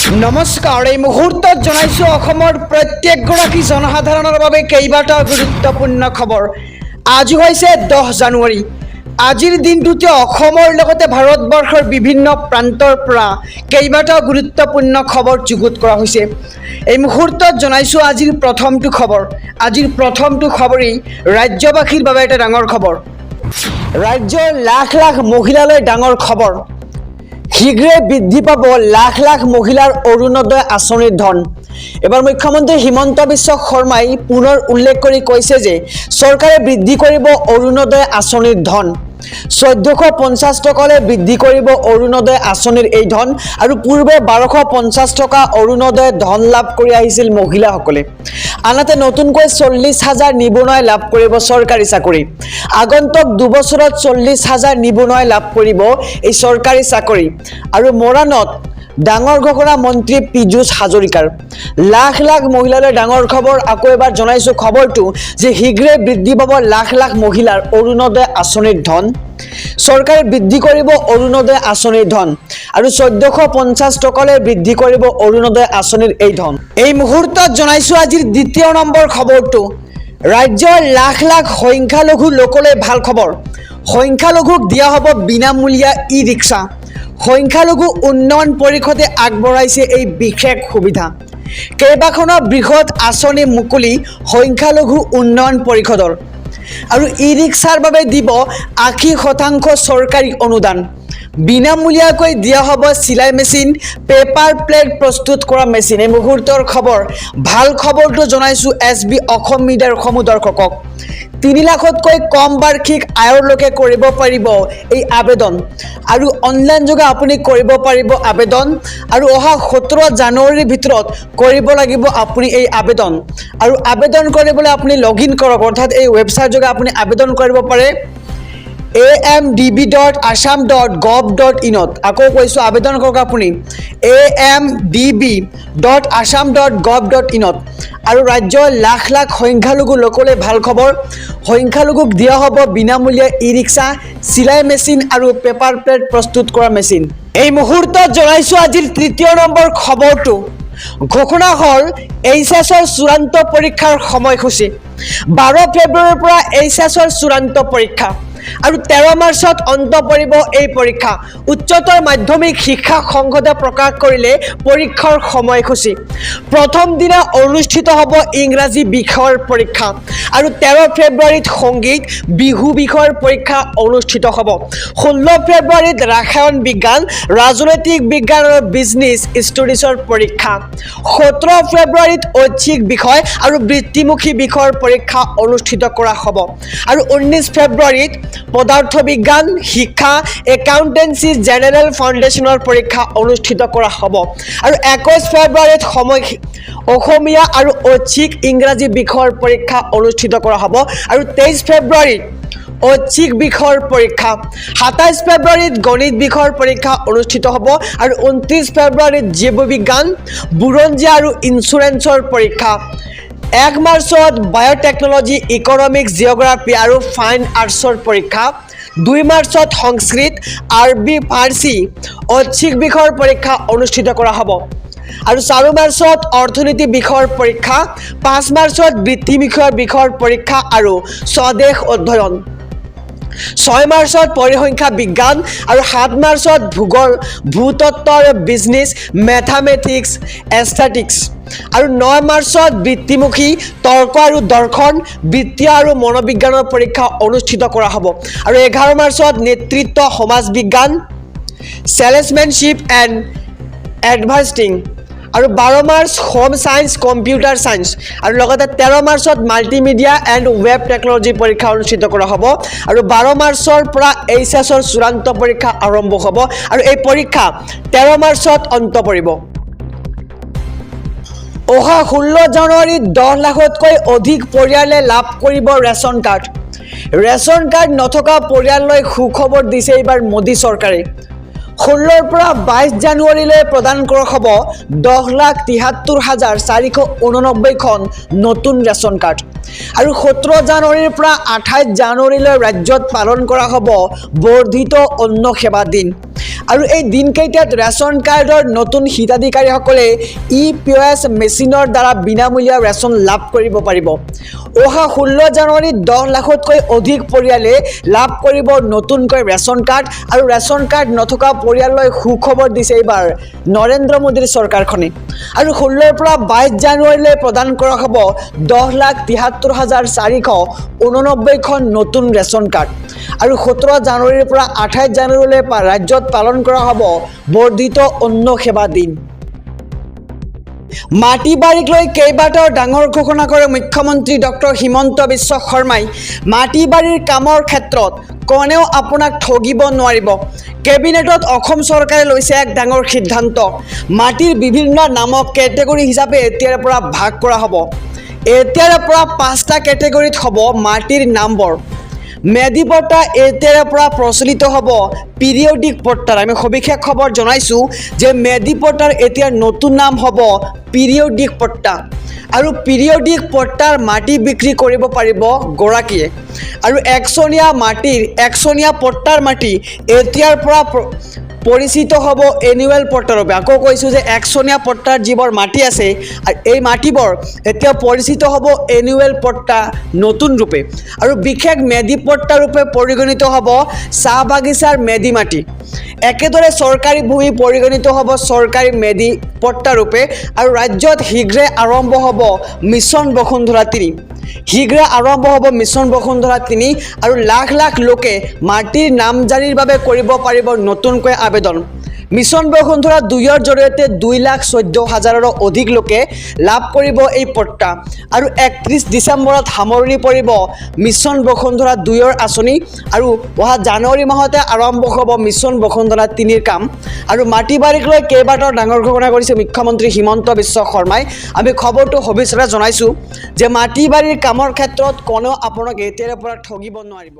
নমস্কাৰ এই মুহূৰ্তত জনাইছো অসমৰ প্ৰত্যেকগৰাকী জনসাধাৰণৰ বাবে কেইবাটাও গুৰুত্বপূৰ্ণ খবৰ। আজি হৈছে 10 জানুৱাৰী। আজিৰ দিনটোতে অসমৰ লগতে ভাৰতবৰ্ষৰ বিভিন্ন প্ৰান্তৰ পৰা কেইবাটাও গুৰুত্বপূৰ্ণ খবৰ যুগুত কৰা হৈছে। এই মুহূৰ্তত জনাইছো আজিৰ প্ৰথমটো খবৰ। আজিৰ প্ৰথমটো খবৰেই ৰাজ্যবাসীৰ বাবে এটা ডাঙৰ খবৰ। ৰাজ্যৰ লাখ লাখ মহিলালৈ ডাঙৰ খবৰ। শীঘ্ৰে বৃদ্ধি পাব লাখ লাখ মহিলাৰ অৰুণোদয় আঁচনিৰ ধন। এবাৰ মুখ্যমন্ত্ৰী হিমন্ত বিশ্ব শৰ্মাই পুনৰ উল্লেখ কৰি কৈছে যে চৰকাৰে বৃদ্ধি কৰিব অৰুণোদয় আঁচনিৰ ধন। 1450 টকালৈ বৃদ্ধি কৰিব অৰুণোদয় আঁচনিৰ এই ধন। আৰু পূৰ্বে 1250 টকা অৰুণোদয় ধন লাভ কৰি আহিছিল মহিলাসকলে। আনহাতে নতুনকৈ 40,000 নিবনুৱাই লাভ কৰিব চৰকাৰী চাকৰি। আগন্তুক দুবছৰত 40,000 নিবনুৱাই লাভ কৰিব এই চৰকাৰী চাকৰি। আৰু মৰাণত ডাঙৰ ঘোষণা মন্ত্ৰী পীযুষ হাজৰিকাৰ। লাখ লাখ মহিলালৈ ডাঙৰ খবৰ। আকৌ এবাৰ জনাইছো খবৰটো যে শীঘ্ৰে বৃদ্ধি পাব লাখ লাখ মহিলাৰ অৰুণোদয় আঁচনিৰ ধন। চৰকাৰে বৃদ্ধি কৰিব অৰুণোদয় আঁচনিৰ ধন। আৰু 1450 টকালৈ বৃদ্ধি কৰিব অৰুণোদয় আঁচনিৰ এই ধন। এই মুহূৰ্তত জনাইছো আজিৰ দ্বিতীয় নম্বৰ খবৰটো। ৰাজ্যৰ লাখ লাখ সংখ্যালঘু লোকলৈ ভাল খবৰ। সংখ্যালঘুক দিয়া হ'ব বিনামূলীয়া ই ৰিক্সা। সংখ্যালঘু উন্নয়ন পৰিষদে আগবঢ়াইছে এই বিশেষ সুবিধা। কেইবাখনো বৃহৎ আঁচনি মুকলি সংখ্যালঘু উন্নয়ন পৰিষদৰ। আৰু ই ৰিক্সাৰ বাবে দিব 80% চৰকাৰী অনুদান। বিনামূলীয়াকৈ দিয়া হ'ব চিলাই মেচিন, পেপাৰ প্লেট প্ৰস্তুত কৰা মেচিন। এই মুহূৰ্তৰ খবৰ। ভাল খবৰটো জনাইছো SB অসম মিডিয়াৰ সমূহ দৰ্শকক। 3 লাখতকৈ কম বাৰ্ষিক আয়ৰ লোকে কৰিব পাৰিব এই আবেদন। আৰু অনলাইন যোগে আপুনি কৰিব পাৰিব আবেদন। আৰু অহা 17 জানুৱাৰীৰ ভিতৰত কৰিব লাগিব আপুনি এই আবেদন। আৰু আবেদন কৰিবলৈ আপুনি লগইন কৰক, অৰ্থাৎ এই ৱেবছাইট যোগে আপুনি আবেদন কৰিব পাৰে amdb.assam.gov.in। আকৌ কৈছোঁ আবেদন কৰক আপুনি amdb.assam.gov.in। আৰু ৰাজ্যৰ লাখ লাখ সংখ্যালঘু লোকলৈ ভাল খবৰ। সংখ্যালঘুক দিয়া হ'ব বিনামূলীয়া ই ৰিক্সা, চিলাই মেচিন আৰু পেপাৰ প্লেট প্ৰস্তুত কৰা মেচিন। এই মুহূৰ্তত জনাইছোঁ আজিৰ তৃতীয় নম্বৰ খবৰটো। ঘোষণা হ'ল এইচএছৰ চূড়ান্ত পৰীক্ষাৰ সময়সূচী। 12 ফেব্ৰুৱাৰীৰ পৰা এইচএছৰ চূড়ান্ত পৰীক্ষা। আৰু 13 মাৰ্চত অন্ত পৰিব এই পৰীক্ষা। উচ্চতৰ মাধ্যমিক শিক্ষা সংসদে প্ৰকাশ কৰিলে পৰীক্ষাৰ সময়সূচী। প্ৰথম দিনা অনুষ্ঠিত হ'ব ইংৰাজী বিষয়ৰ পৰীক্ষা। আৰু 13 ফেব্ৰুৱাৰীত সংগীত বিহু বিষয়ৰ পৰীক্ষা অনুষ্ঠিত হ'ব। 16 ফেব্ৰুৱাৰীত ৰাসায়ন বিজ্ঞান, ৰাজনৈতিক বিজ্ঞান আৰু বিজনেছ ষ্টডিজৰ পৰীক্ষা। 17 ফেব্ৰুৱাৰীত ঐচ্ছিক বিষয় আৰু বৃত্তিমুখী বিষয়ৰ পৰীক্ষা অনুষ্ঠিত কৰা হ'ব। আৰু 19 ফেব্ৰুৱাৰীত পদাৰ্থ বিজ্ঞান, শিক্ষা, একাউণ্টেঞ্চি জেনেৰেল ফাউণ্ডেশ্যনৰ পৰীক্ষা অনুষ্ঠিত কৰা হ'ব। আৰু 21 ফেব্ৰুৱাৰীত অসমীয়া আৰু ঐচ্ছিক ইংৰাজী বিষয়ৰ পৰীক্ষা অনুষ্ঠিত কৰা হ'ব। আৰু 23 ফেব্ৰুৱাৰীত ঐচ্ছিক বিষয়ৰ পৰীক্ষা। 27 ফেব্ৰুৱাৰীত গণিত বিষয়ৰ পৰীক্ষা অনুষ্ঠিত হ'ব। আৰু 29 ফেব্ৰুৱাৰীত জীৱ বিজ্ঞান, বুৰঞ্জী আৰু ইঞ্চুৰেঞ্চৰ পৰীক্ষা। 1 মাৰ্চত বায়'টেকনলজি, ইকনমিক্স, জিঅ'গ্ৰাফী আৰু ফাইন আৰ্টছৰ পৰীক্ষা। 2 মাৰ্চত সংস্কৃত, আৰবী, ফাৰ্চী ঐচ্ছিক বিষয়ৰ পৰীক্ষা অনুষ্ঠিত কৰা হ'ব। আৰু 4 মাৰ্চত অৰ্থনীতি বিষয়ৰ পৰীক্ষা। 5 মাৰ্চত বৃত্তিমুখী বিষয়ৰ পৰীক্ষা আৰু স্বদেশ অধ্যয়ন। 6 মাৰ্চত পৰিসংখ্যা বিজ্ঞান। আৰু 7 মাৰ্চত ভূগোল, ভূতত্ত্ব আৰু বিজনেছ, মেথামেটিক্স, এষ্টেটিক্স। আৰু 9 মাৰ্চত বৃত্তিমুখী তৰ্ক আৰু দৰ্শন, বিত্তীয় আৰু মনোবিজ্ঞানৰ পৰীক্ষা অনুষ্ঠিত কৰা হ'ব। আৰু 11 মাৰ্চত নেতৃত্ব, সমাজ বিজ্ঞান, চেলছমেনশ্বিপ এণ্ড এডভাৰ্টিং। আৰু 12 March home science, computer science. আৰু লগতে 13 মাৰ্চত মাল্টিমিডিয়া এণ্ড ৱেব টেকনলজি পৰীক্ষা অনুষ্ঠিত কৰা হ'ব। আৰু 12 মাৰ্চৰ পৰা এইচএছৰ চূড়ান্ত পৰীক্ষা আৰম্ভ হ'ব। আৰু এই পৰীক্ষা 13 মাৰ্চত অন্ত পৰিব। অহা 16 জানুৱাৰীত 10 লাখতকৈ অধিক পৰিয়ালে লাভ কৰিব ৰেচন কাৰ্ড। ৰেচন কাৰ্ড নথকা পৰিয়াললৈ সুখবৰ দিছে এইবাৰ মোদী চৰকাৰে। 16ৰ পৰা 22 জানুৱাৰীলৈ প্ৰদান কৰা হ'ব 10,73,489খন নতুন ৰেচন কাৰ্ড। আৰু 17 জানুৱাৰীৰ পৰা 28 জানুৱাৰীলৈ ৰাজ্যত পালন কৰা হ'ব বৰ্ধিত অন্ন সেৱা দিন। আৰু এই দিনকেইটাত ৰেচন কাৰ্ডৰ নতুন হিতাধিকাৰীসকলে POS মেচিনৰ দ্বাৰা বিনামূলীয়া ৰেচন লাভ কৰিব পাৰিব। অহা 16 জানুৱাৰীত 10 লাখতকৈ অধিক পৰিয়ালে লাভ কৰিব নতুনকৈ ৰেচন কাৰ্ড আৰু ৰেচন কাৰ্ড নথকা পৰিয়াললৈ সুখবৰ দিছে এইবাৰ নৰেন্দ্ৰ মোদীৰ চৰকাৰখনে। আৰু 16ৰ পৰা 22 জানুৱাৰীলৈ প্ৰদান কৰা হ'ব 10,73,489খন নতুন ৰেচন কাৰ্ড আৰু 17 জানুৱাৰীৰ পৰা 28 জানুৱাৰীলৈ ৰাজ্যত পালন কৰা হ'ব বৰ্ধিত অন্ন সেৱা দিন। মাটি বাৰীক লৈ কেইবাটাও ডাঙৰ ঘোষণা কৰে মুখ্যমন্ত্ৰী ডক্টৰ হিমন্ত বিশ্ব শৰ্মাই। মাটি বাৰীৰ কামৰ ক্ষেত্ৰত কোনেও আপোনাক ঠগিব নোৱাৰিব। কেবিনেটত অসম চৰকাৰে লৈছে এক ডাঙৰ সিদ্ধান্ত। মাটিৰ বিভিন্ন নামক কেটেগৰী হিচাপে এতিয়াৰ পৰা ভাগ কৰা হ'ব। এতিয়াৰ পৰা 5টা কেটেগৰীত হ'ব মাটিৰ নামবোৰ। মেধি পট্টা এতিয়াৰ পৰা প্ৰচলিত হ'ব পিৰিয়ডিক পট্টাৰ। আমি সবিশেষ খবৰ জনাইছোঁ যে মেধি পট্টাৰ এতিয়া নতুন নাম হ'ব পিৰিয়ডিক পট্টা আৰু পিৰিয়ডিক পট্টাৰ মাটি বিক্ৰী কৰিব পাৰিব গৰাকীয়ে। আৰু একচনীয়া পট্টাৰ মাটি এতিয়াৰ পৰা পৰিচিত হ'ব এনুৱেল পট্টাৰ ৰূপে। আকৌ কৈছোঁ যে একচনীয়া পট্টাৰ যিবোৰ মাটি আছে আৰু এই মাটিবোৰ এতিয়া পৰিচিত হ'ব এনুৱেল পট্টা নতুন ৰূপে। আৰু বিশেষ মেধি পট্টা ৰূপে পৰিগণিত হ'ব চাহ বাগিচাৰ মেধি মাটি। একেদৰে চৰকাৰী ভূমি পৰিগণিত হ'ব চৰকাৰী মেধি পট্টা ৰূপে। আৰু ৰাজ্যত শীঘ্ৰে আৰম্ভ হ'ব মিছন বসুন্ধৰা 3। শীঘ্ৰে আৰম্ভ হ'ব মিছন বসুন্ধৰা 3 আৰু লাখ লাখ লোকে মাটিৰ নামজাৰিৰ বাবে কৰিব পাৰিব নতুনকৈ আবেদন। মিছন বসুন্ধৰা 2ৰ জৰিয়তে 2,14,000ৰো অধিক লোকে লাভ কৰিব এই পট্টা। আৰু 31 ডিচেম্বৰত সামৰণি পৰিব মিছন বসুন্ধৰা 2ৰ আঁচনি আৰু অহা জানুৱাৰী মাহতে আৰম্ভ হ'ব মিছন বসুন্ধৰা 3ৰ কাম। আৰু মাটি বাৰীক লৈ কেইবাটাও ডাঙৰ ঘোষণা কৰিছে মুখ্যমন্ত্ৰী হিমন্ত বিশ্ব শৰ্মাই। আমি খবৰটো সবিশেষে জনাইছোঁ যে মাটি বাৰীৰ কামৰ ক্ষেত্ৰত কোনেও আপোনাক এতিয়াৰ পৰা ঠগিব নোৱাৰিব।